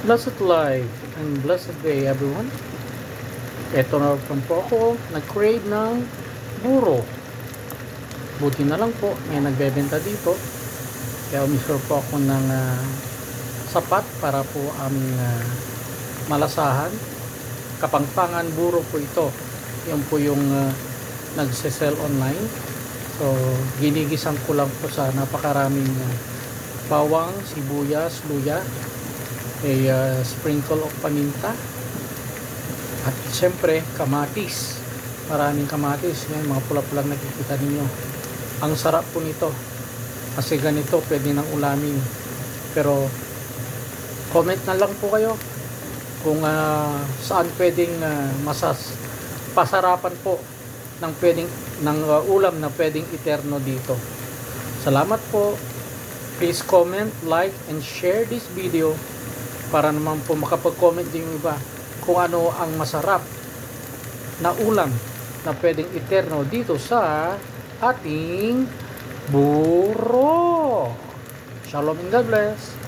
Blessed life and blessed day everyone. Ito na po ako nag-crave ng buro. Buti na lang po may nagbebenta dito. Kaya umisor po ako ng sapat para po aming malasahan. Kapangpangan buro po ito. Yan po yung nagsesell online. So ginigisan ko lang po sa napakaraming bawang, sibuyas, luya, sprinkle of paminta, at siyempre kamatis. Maraming kamatis. Yan, mga pula-pulang nakikita ninyo. Ang sarap po nito kasi ganito pwede nang ulamin. Pero comment na lang po kayo kung saan pwedeng pasarapan po ng pwedeng ng ulam na pwedeng iterno dito. Salamat po. Please comment, like, and share this video para naman po makapag-comment din yung iba kung ano ang masarap na ulam na pwedeng iterno dito sa ating buro. Shalom and God bless.